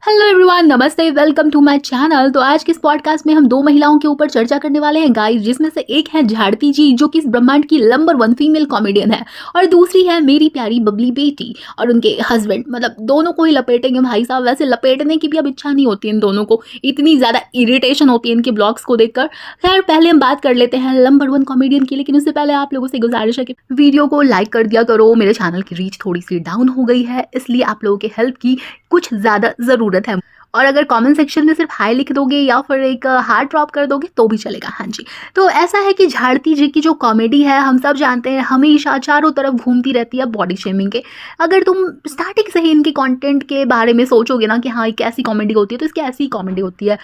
Hello everyone, नमस्ते, welcome to my channel. तो आज के इस पॉडकास्ट में हम दो महिलाओं के ऊपर चर्चा करने वाले हैं गाइस, जिसमें से एक है झाड़ती जी, जो कि इस ब्रह्मांड की नंबर 1 फीमेल कॉमेडियन है, और दूसरी है मेरी प्यारी बबली बेटी और उनके हस्बैंड। मतलब दोनों को ही लपेटेंगे भाई साहब। वैसे लपेटने की भी अब इच्छा नहीं होती इन दोनों को, इतनी ज़्यादा इरिटेशन होती है इनके ब्लॉग्स को देखकर। खैर, पहले हम बात कर लेते हैं नंबर 1 कॉमेडियन की, लेकिन उससे पहले आप लोगों से गुजारिश है कि वीडियो को लाइक कर दिया करो। मेरे चैनल की रीच थोड़ी सी डाउन हो गई है, इसलिए आप लोगों के हेल्प की कुछ ज़्यादा ज़रूरत है। और अगर कमेंट सेक्शन में सिर्फ हाई लिख दोगे या फिर एक हार्ट ड्रॉप कर दोगे तो भी चलेगा। हाँ जी, तो ऐसा है कि झाड़ती जी की जो कॉमेडी है, हम सब जानते हैं, हमेशा चारों तरफ घूमती रहती है बॉडी शेमिंग के। अगर तुम स्टार्टिंग से ही इनके कंटेंट के बारे में सोचोगे ना कि हाँ एक ऐसी कॉमेडी होती है, तो इसकी ऐसी कॉमेडी होती है।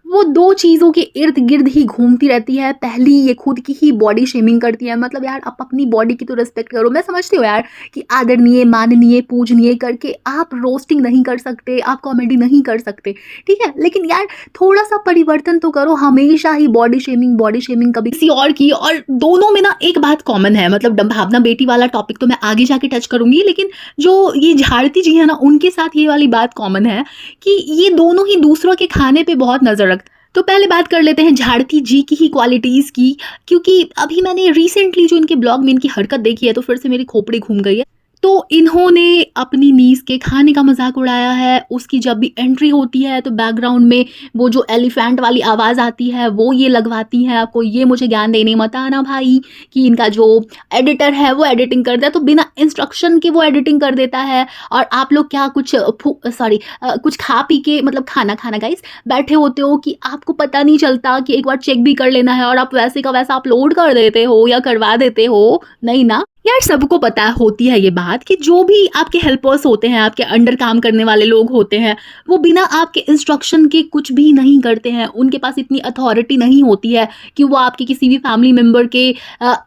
वो दो चीज़ों के इर्द गिर्द ही घूमती रहती है। पहली, ये खुद की ही बॉडी शेमिंग करती है। मतलब यार, आप अपनी बॉडी की तो रिस्पेक्ट करो। मैं समझती हूँ यार कि आदरणीय, माननीय, पूजनीय करके आप रोस्टिंग नहीं कर सकते, आप कॉमेडी नहीं कर सकते, ठीक है, लेकिन यार थोड़ा सा परिवर्तन तो करो। हमेशा ही बॉडी शेमिंग कभी किसी और की। और दोनों में ना एक बात कॉमन है, मतलब भावना बेटी वाला टॉपिक तो मैं आगे जाके टच करूंगी, लेकिन जो ये झाड़ती जी है ना, उनके साथ ये वाली बात कॉमन है कि ये दोनों ही दूसरों के खाने पे बहुत नजर। तो पहले बात कर लेते हैं झाड़ती जी की ही क्वालिटीज़ की, क्योंकि अभी मैंने रिसेंटली जो इनके ब्लॉग में इनकी हरकत देखी है तो फिर से मेरी खोपड़ी घूम गई है। तो इन्होंने अपनी नीस के खाने का मजाक उड़ाया है। उसकी जब भी एंट्री होती है तो बैकग्राउंड में वो जो एलिफेंट वाली आवाज़ आती है वो ये लगवाती है। आपको ये मुझे ज्ञान देने मत आना भाई कि इनका जो एडिटर है वो एडिटिंग करता है, तो बिना इंस्ट्रक्शन के वो एडिटिंग कर देता है। और आप लोग क्या कुछ खा पी के, मतलब खाना खाना गाइस, बैठे होते हो कि आपको पता नहीं चलता कि एक बार चेक भी कर लेना है, और आप वैसे का वैसा अपलोड कर देते हो या करवा देते हो। नहीं ना यार, सबको पता होती है ये बात कि जो भी आपके हेल्पर्स होते हैं, आपके अंडर काम करने वाले लोग होते हैं, वो बिना आपके इंस्ट्रक्शन के कुछ भी नहीं करते हैं। उनके पास इतनी अथॉरिटी नहीं होती है कि वो आपके किसी भी फैमिली मेम्बर के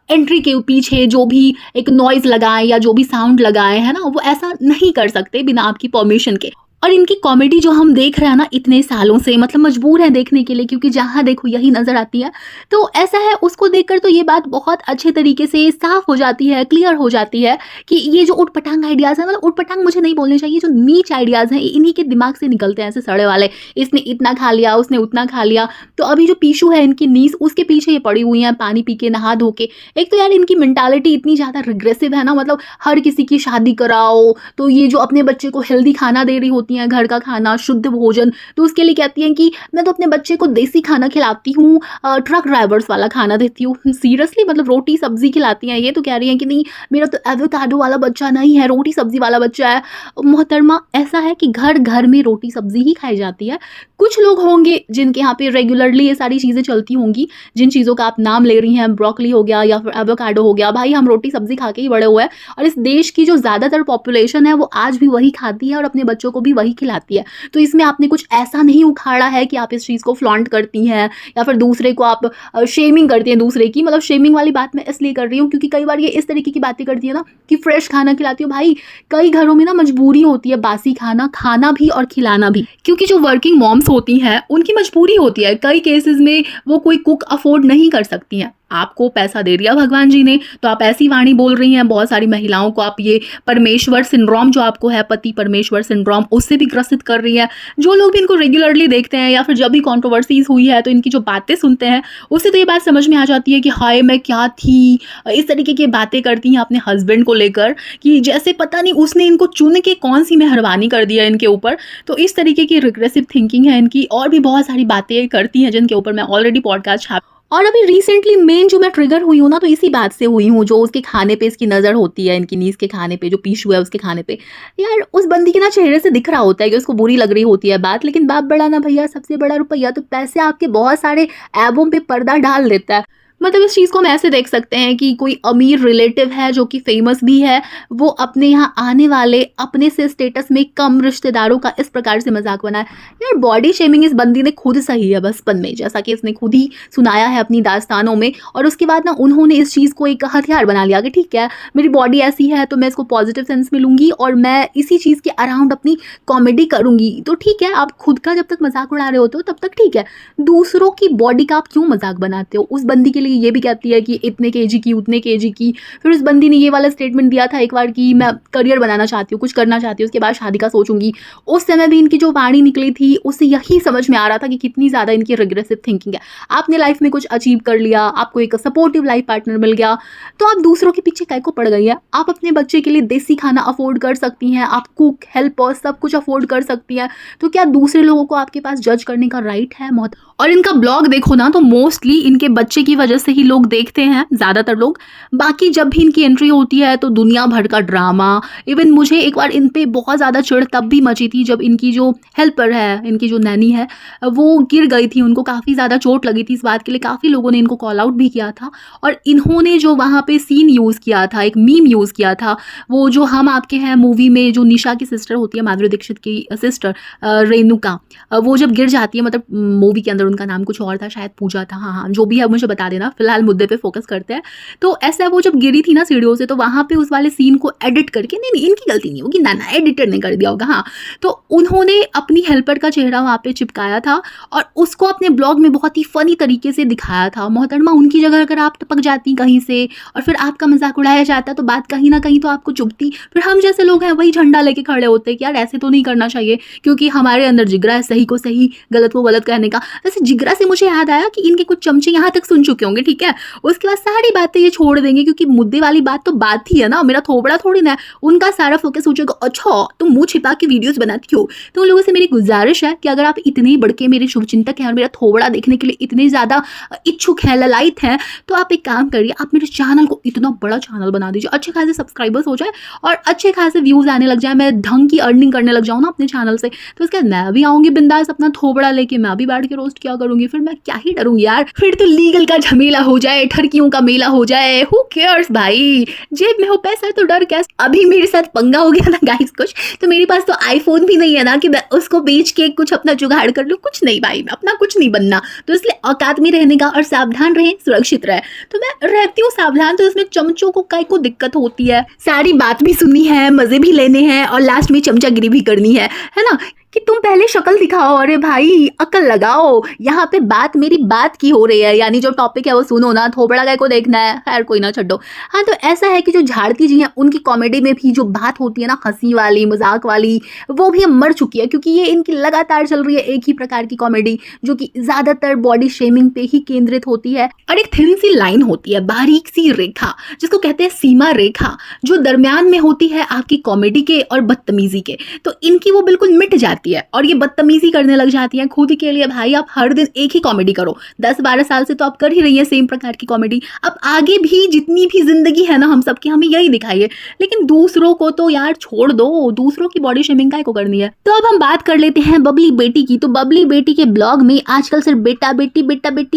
एंट्री के पीछे जो भी एक नॉइज लगाए या जो भी साउंड लगाए, है ना, वो ऐसा नहीं कर सकते बिना आपकी परमिशन के। और इनकी कॉमेडी जो हम देख रहे हैं ना इतने सालों से, मतलब मजबूर है देखने के लिए, क्योंकि जहाँ देखो यही नजर आती है। तो ऐसा है, उसको देखकर तो ये बात बहुत अच्छे तरीके से साफ हो जाती है, क्लियर हो जाती है कि ये जो उटपटांग आइडियाज है, मतलब उटपटांग मुझे नहीं बोलने चाहिए, जो नीच आइडियाज हैं इन्हीं के दिमाग से निकलते हैं, ऐसे सड़े वाले। इसने इतना खा लिया, उसने उतना खा लिया। तो अभी जो पीशू है इनकी नीस, उसके पीछे ये पड़ी हुई है पानी पी के, नहा धो के। एक तो यार इनकी मेंटालिटी इतनी ज्यादा रिग्रेसिव है ना, मतलब हर किसी की शादी कराओ तो ये जो अपने बच्चे को हेल्दी खाना दे रही होती हैं, घर का खाना, शुद्ध भोजन, तो उसके लिए कहती हैं कि मैं तो अपने बच्चे को देसी खाना खिलाती हूँ, ट्रक ड्राइवर्स वाला खाना देती हूँ। सीरियसली, मतलब रोटी सब्जी खिलाती हैं। ये तो कह रही हैं कि नहीं, मेरा तो एवोकाडो वाला बच्चा नहीं है, रोटी सब्जी वाला बच्चा है। मोहतरमा, ऐसा है कि घर घर में रोटी सब्जी ही खाई जाती है। कुछ लोग होंगे जिनके यहाँ पे रेगुलरली ये सारी चीज़ें चलती होंगी, जिन चीज़ों का आप नाम ले रही हैं, ब्रोकली हो गया या फिर एवोकाडो हो गया। भाई, हम रोटी सब्जी खा के ही बड़े हुए हैं, और इस देश की जो ज़्यादातर पॉपुलेशन है वो आज भी वही खाती है और अपने बच्चों को भी वही खिलाती है। तो इसमें आपने कुछ ऐसा नहीं उखाड़ा है कि आप इस चीज़ को फ्लॉन्ट करती हैं या फिर दूसरे को आप शेमिंग करती हैं दूसरे की। मतलब शेमिंग वाली बात मैं इसलिए कर रही हूँ क्योंकि कई बार ये इस तरीके की बातें करती है ना कि फ्रेश खाना खिलाती हो। भाई, कई घरों में ना मजबूरी होती है बासी खाना खाना भी और खिलाना भी, क्योंकि जो वर्किंग मॉम्स होती हैं उनकी मजबूरी होती है। कई केसेस में वो कोई कुक अफोर्ड नहीं कर सकती हैं। आपको पैसा दे दिया भगवान जी ने, तो आप ऐसी वाणी बोल रही हैं। बहुत सारी महिलाओं को आप ये परमेश्वर सिंड्रोम जो आपको है, पति परमेश्वर सिंड्रोम, उससे भी ग्रसित कर रही है। जो लोग भी इनको रेगुलरली देखते हैं या फिर जब भी कंट्रोवर्सीज हुई है तो इनकी जो बातें सुनते हैं, उससे तो ये बात समझ में आ जाती है कि हाय मैं क्या थी। इस तरीके की बातें करती हैं अपने हस्बैंड को लेकर कि जैसे पता नहीं उसने इनको चुन के कौन सी मेहरबानी कर दिया इनके ऊपर। तो इस तरीके की रिग्रेसिव थिंकिंग है इनकी, और भी बहुत सारी बातें करती हैं जिनके ऊपर मैं ऑलरेडी पॉडकास्ट छाप। और अभी रिसेंटली मेन जो मैं ट्रिगर हुई हूँ ना, तो इसी बात से हुई हूँ, जो उसके खाने पे इसकी नज़र होती है, इनकी नीस के खाने पे, जो पीशू है उसके खाने पे। यार, उस बंदी के ना चेहरे से दिख रहा होता है कि उसको बुरी लग रही होती है बात, लेकिन बाप बड़ा ना भैया, सबसे बड़ा रुपया। तो पैसे आपके बहुत सारे ऐबों पे पर्दा डाल देता है। मतलब इस चीज़ को हम ऐसे देख सकते हैं कि कोई अमीर रिलेटिव है जो कि फेमस भी है, वो अपने यहाँ आने वाले अपने से स्टेटस में कम रिश्तेदारों का इस प्रकार से मजाक बनाए। यार, बॉडी शेमिंग इस बंदी ने खुद सही है बचपन में, जैसा कि इसने खुद ही सुनाया है अपनी दास्तानों में। और उसके बाद ना उन्होंने इस चीज़ को एक हथियार बना लिया कि ठीक है, मेरी बॉडी ऐसी है तो मैं इसको पॉजिटिव सेंस में लूँगी और मैं इसी चीज़ के अराउंड अपनी कॉमेडी करूँगी। तो ठीक है, आप खुद का जब तक मजाक उड़ा रहे होते हो तब तक ठीक है, दूसरों की बॉडी का आप क्यों मजाक बनाते हो? उस बंदी के लिए ये भी कहती है कि इतने केजी की, उतने केजी की। फिर उस बंदी ने ये वाला स्टेटमेंट दिया था एक बार कि मैं करियर बनाना चाहती हूँ, कुछ करना चाहती हूँ, उसके बाद शादी का सोचूंगी। उस समय भी इनकी जो वाणी निकली थी उससे यही समझ में आ रहा था कि कितनी ज़्यादा इनकी रिग्रेसिव थिंकिंग है। आपने लाइफ में कुछ अचीव कर लिया, आपको एक सपोर्टिव लाइफ पार्टनर मिल गया, तो आप दूसरों के पीछे कैसे पड़ गई है। आप अपने बच्चे के लिए देसी खाना अफोर्ड कर सकती हैं, आप कुक, हेल्पर सब कुछ अफोर्ड कर सकती हैं, तो क्या दूसरे लोगों को आपके पास जज करने का राइट है? बहुत। और इनका ब्लॉग देखो ना तो मोस्टली इनके बच्चे की वजह से ही लोग देखते हैं, ज़्यादातर लोग। बाकी जब भी इनकी एंट्री होती है तो दुनिया भर का ड्रामा। इवन मुझे एक बार इन पे बहुत ज़्यादा चिढ़ तब भी मची थी जब इनकी जो हेल्पर है, इनकी जो नैनी है, वो गिर गई थी, उनको काफ़ी ज़्यादा चोट लगी थी। इस बात के लिए काफ़ी लोगों ने इनको कॉल आउट भी किया था। और इन्होंने जो वहाँ पे सीन यूज़ किया था, एक मीम यूज़ किया था, वो जो हम आपके हैं मूवी में जो निशा की सिस्टर होती है, माधुरी दीक्षित की सिस्टर रेणुका, वो जब गिर जाती है, मतलब मूवी के अंदर उनका नाम कुछ और था, शायद पूजा था, हाँ जो भी है मुझे बता देना, फिलहाल मुद्दे पे फोकस करते हैं। तो ऐसा वो जब गिरी थी ना सीढ़ियों से, तो वहाँ पे उस वाले सीन को एडिट करके, नहीं इनकी गलती नहीं होगी, ना एडिटर ने कर दिया होगा, हाँ, तो उन्होंने अपनी हेल्पर का चेहरा वहाँ पे चिपकाया था और उसको अपने ब्लॉग में बहुत ही फनी तरीके से दिखाया था। मोहतरमा, उनकी जगह अगर आप टपक जाती कहीं से और फिर आपका मजाक उड़ाया जाता तो बात कहीं ना कहीं तो आपको चुभती। फिर हम जैसे लोग हैं वही झंडा लेके खड़े होते कि यार ऐसे तो नहीं करना चाहिए, क्योंकि हमारे अंदर जिगरा है सही को सही, गलत को गलत कहने का। वैसे जिगरा से मुझे याद आया कि इनके कुछ चमचे यहाँ तक सुन चुके होंगे, ठीक है, उसके बाद सारी बातें ये छोड़ देंगे, क्योंकि मुद्दे वाली बात तो बात ही है ना, मेरा थोबड़ा थोड़ी ना है। उनका सारा फोकस हो जाएगा, अच्छा तुम मुंह छिपा के वीडियोस बनाती हो। तो उन लोगों से मेरी गुजारिश है कि अगर आप इतने बड़के मेरे शुभचिंतक हैं और मेरा थोबड़ा देखने के लिए इतने ज़्यादा इच्छुक हैं, ललायत हैं, तो आप एक काम करिए, आप मेरे चैनल को इतना बड़ा चैनल बना दीजिए, अच्छे खासे सब्सक्राइबर्स हो जाए और अच्छे खासे व्यूज़ आने लग जाए, मैं ढंग की अर्निंग करने लग जाऊँ ना अपने चैनल से, तो उसके बाद मैं भी आऊँगी बिंदास अपना थोबड़ा लेके, मैं भी बैठ के रोस्ट किया करूँगी। फिर मैं क्या ही डरूंगी यार, फिर तो लीगल का झमेला हो जाए, ठरकियों का मेला हो जाए, हु केयर्स भाई, जेब में हो पैसा तो डर क्या। अभी मेरे साथ पंगा हो गया ना गाइस कुछ, तो मेरे पास तो आईफोन भी नहीं है ना कि मैं उसको बेच के कुछ अपना जुगाड़ कर लूँ, कुछ नहीं भाई, अपना कुछ नहीं बनना, तो इसलिए औकात में रहने का और सावधान रहें, सुरक्षित रहे। तो मैं रहती हूँ सावधान, तो इसमें चमचों को काय को दिक्कत होती है, सारी बात भी सुननी है, मजे भी लेने हैं और लास्ट में चमचागिरी भी करनी है ना, कि तुम पहले शक्ल दिखाओ, अरे भाई अकल लगाओ, यहाँ पे बात मेरी बात की हो रही है, यानी जो टॉपिक है वो सुनो ना, थोबड़ा गाय को देखना है, खैर कोई ना छोड़ो। हाँ, तो ऐसा है कि जो झाड़ती जी हैं उनकी कॉमेडी में भी जो बात होती है ना, हंसी वाली, मजाक वाली, वो भी अब मर चुकी है, क्योंकि ये इनकी लगातार चल रही है एक ही प्रकार की कॉमेडी, जो कि ज्यादातर बॉडी शेमिंग पे ही केंद्रित होती है। और एक थिन सी लाइन होती है, बारीक सी रेखा, जिसको कहते हैं सीमा रेखा, जो दरमियान में होती है आपकी कॉमेडी के और बदतमीजी के, तो इनकी वो बिल्कुल मिट जाती है और ये बदतमीजी करने लग जाती हैं खुद के लिए। भाई आप हर दिन एक ही कॉमेडी करो, 10-12 साल से तो आप कर ही रही हैं सेम प्रकार की कॉमेडी, अब आगे भी जितनी भी जिंदगी है ना हम सबकी, हमें यही दिखाइए, लेकिन दूसरों को तो यार छोड़ दो, दूसरों की बॉडी शेमिंग काय को करनी है। तो अब हम बात कर लेते हैं बबली बेटी की। तो बबली बेटी के ब्लॉग में आजकल सिर्फ बेटा बेटी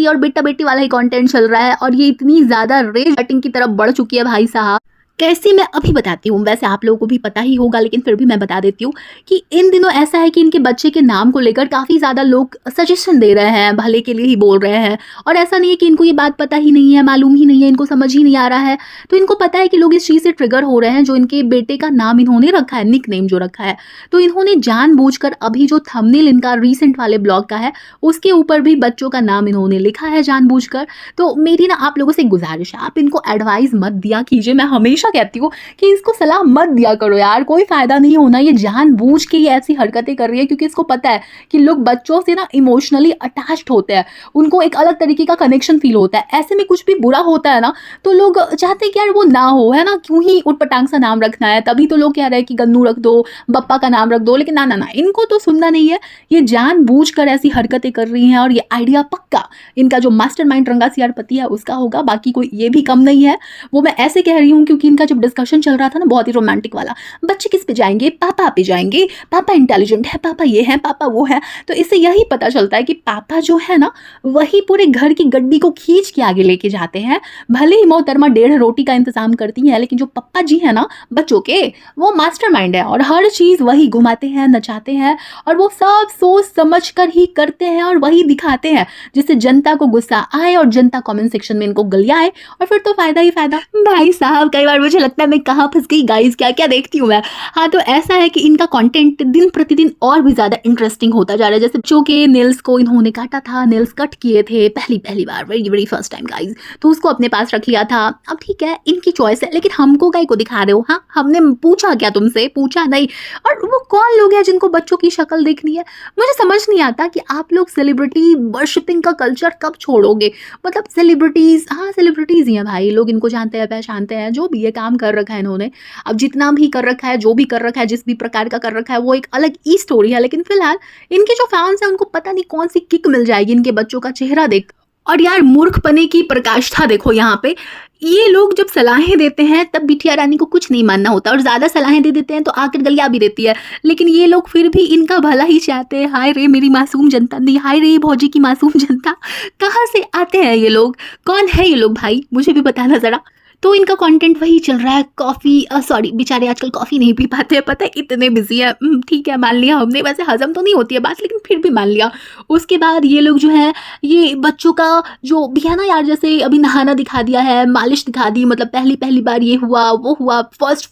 और बेटा बेटी वाला ही कंटेंट चल रहा है और ये इतनी ज्यादा रेज कटिंग की तरफ बढ़ चुकी है भाई साहब, कैसे मैं अभी बताती हूँ। वैसे आप लोगों को भी पता ही होगा, लेकिन फिर भी मैं बता देती हूँ कि इन दिनों ऐसा है कि इनके बच्चे के नाम को लेकर काफ़ी ज़्यादा लोग सजेशन दे रहे हैं, भले के लिए ही बोल रहे हैं, और ऐसा नहीं है कि इनको ये बात पता ही नहीं है, मालूम ही नहीं है, इनको समझ ही नहीं आ रहा है। तो इनको पता है कि लोग इस चीज़ से ट्रिगर हो रहे हैं, जो इनके बेटे का नाम इन्होंने रखा है, निक नेम जो रखा है, तो इन्होंने जानबूझकर अभी जो थंबनेल इनका रिसेंट वाले ब्लॉग का है उसके ऊपर भी बच्चों का नाम इन्होंने लिखा है जानबूझकर। तो मेरी ना आप लोगों से गुजारिश है, आप इनको एडवाइस मत दिया कीजिए, मैं हमेशा कहती हूँ कि इसको सलाह मत दिया करो यार, कोई फायदा नहीं होना, ये जानबूझ के ये ऐसी हरकतें कर रही है, क्योंकि इसको पता है कि लोग बच्चों से ना इमोशनली अटैच्ड होते हैं, उनको एक अलग तरीके का कनेक्शन फील होता है। ऐसे में कुछ भी बुरा होता है ना तो लोग चाहते हैं कि यार वो ना हो, है ना, क्यों ही उटपटांग सा नाम रखना है। तभी तो लोग कह रहे हैं कि गन्नू रख दो, बप्पा का नाम रख दो, लेकिन ना ना ना, इनको तो सुनना नहीं है, ये जानबूझ कर ऐसी हरकतें कर रही हैं और ये आइडिया पक्का इनका जो मास्टरमाइंड रंगा सियारपति है उसका होगा, बाकी कोई ये भी कम नहीं है। वो मैं ऐसे कह रही हूँ क्योंकि इनका जब डिस्कशन चल रहा था ना बहुत ही रोमांटिक वाला, बच्चे किस पे जाएंगे, पापा पे जाएंगे, पापा इंटेलिजेंट है, पापा ये है, पापा वो है, तो इससे यही पता चलता है कि पापा जो है ना वही पूरे घर की गड्डी को खींच के आगे लेके जाते हैं। भले ही मोहतरमा 1.5 रोटी का इंतजाम करती हैं, लेकिन जो पप्पा जी है ना बच्चों के, वो मास्टरमाइंड है और हर चीज वही घुमाते हैं, नचाते हैं, और वो सब सोच समझ कर ही करते हैं और वही दिखाते हैं, जिससे जनता को गुस्सा आए और जनता कमेंट सेक्शन में इनको गलियाए, और फिर तो फायदा ही फायदा। भाई साहब कई बार मुझे लगता है मैं कहाँ फँस गई गाइस, क्या-क्या देखती हूँ मैं। हाँ, तो ऐसा है कि इनका कंटेंट दिन प्रतिदिन और भी ज़्यादा इंटरेस्टिंग होता जा रहा है। जैसे बच्चों के नेल्स को इन्होंने काटा था, नेल्स कट किए थे पहली बार, वेरी फर्स्ट टाइम गाइस, तो उसको अपने पास रख लिया था। अब ठीक है, इनकी चॉइस है, लेकिन हमको काहे को दिखा रहे हो? हाँ, हमने पूछा क्या तुमसे? पूछा नहीं। और वो कौन लोग हैं जिनको बच्चों की शक्ल देखनी है? मुझे समझ नहीं आता कि आप लोग सेलिब्रिटी वर्शिपिंग का कल्चर कब छोड़ोगे? मतलब सेलिब्रिटीज़, हाँ, सेलिब्रिटीज़ ही हैं भाई, लोग इनको जानते हैं, पहचानते हैं, जो भी ये काम कर रखा है इन्होंने। अब जितना भी कर रखा है, जो भी कर रखा है, जिस भी प्रकार का कर रखा है, वो एक अलग ही स्टोरी है। लेकिन फिलहाल इनके जो फैन्स हैं उनको पता नहीं कौन-सी किक मिल जाएगी इनके बच्चों का चेहरा देख। और यार मूर्खपने की पराकाष्ठा देखो यहाँ पे। ये लोग जब सलाहें देते हैं तब बिटिया रानी को कुछ नहीं मानना होता, और ज़्यादा सलाहें दे देते हैं तो आकर गलिया भी देती है। लेकिन ये लोग फिर भी इनका भला ही चाहते हैं। हाय रे मेरी मासूम जनता, नहीं हाय रे भौजी की मासूम जनता। कहाँ से आते हैं ये लोग? कौन है ये लोग भाई? मुझे भी बताना ज़रा। तो इनका कंटेंट वही चल रहा है, कॉफ़ी, सॉरी बेचारे आजकल कॉफ़ी नहीं पी पाते हैं, पता है इतने बिजी है। ठीक है, मान लिया हमने, वैसे हजम तो नहीं होती है बात, लेकिन फिर भी मान लिया। उसके बाद ये लोग जो है, ये बच्चों का जो भी है ना यार, जैसे अभी नहाना दिखा दिया है, मालिश दिखा दी, मतलब पहली बार ये हुआ वो हुआ, फर्स्ट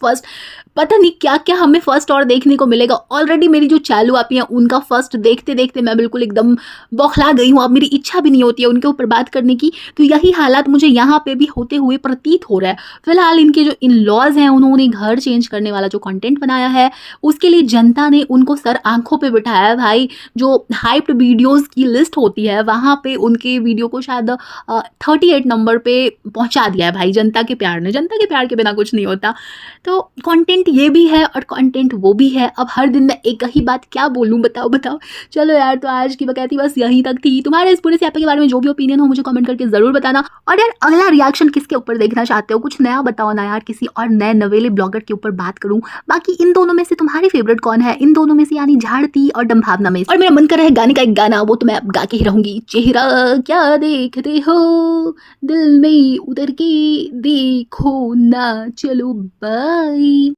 पता नहीं क्या क्या हमें फर्स्ट और देखने को मिलेगा। ऑलरेडी मेरी जो चालू आपी हैं उनका फर्स्ट देखते देखते मैं बिल्कुल एकदम बौखला गई हूँ। अब मेरी इच्छा भी नहीं होती है उनके ऊपर बात करने की। तो यही हालात मुझे यहाँ पे भी होते हुए प्रतीत हो रहा है। फिलहाल इनके जो इन लॉज हैं, उन्होंने घर चेंज करने वाला जो कंटेंट बनाया है, उसके लिए जनता ने उनको सर आंखों पे बिठाया है भाई। जो हाइप्ड वीडियोस की लिस्ट होती है वहाँ पे उनके वीडियो को शायद 38 नंबर पे पहुँचा दिया है भाई जनता के प्यार ने। जनता के प्यार के बिना कुछ नहीं होता। तो कंटेंट ये भी है और कंटेंट वो भी है। अब हर दिन मैं एक ही बात क्या बोलूँ, बताओ। चलो यार, तो आज की बकैती बस यहीं तक थी। तुम्हारे इस पूरे स्यापे के बारे में जो भी ओपिनियन हो मुझे कमेंट करके जरूर बताना। और यार अगला रिएक्शन किसके ऊपर देखना चाहते हो? कुछ नया बताओ ना यार, किसी और नए नवेले ब्लॉगर के ऊपर बात करूं। बाकी इन दोनों में से तुम्हारी फेवरेट कौन है? इन दोनों में से, यानी झाड़ती और डम्भावना में से। और मेरा मन कर रहा है गाने का एक गाना, वो तो मैं अब गा के ही रहूंगी। चेहरा क्या देखते हो, दिल में उतर के देखो ना, चलो बाय।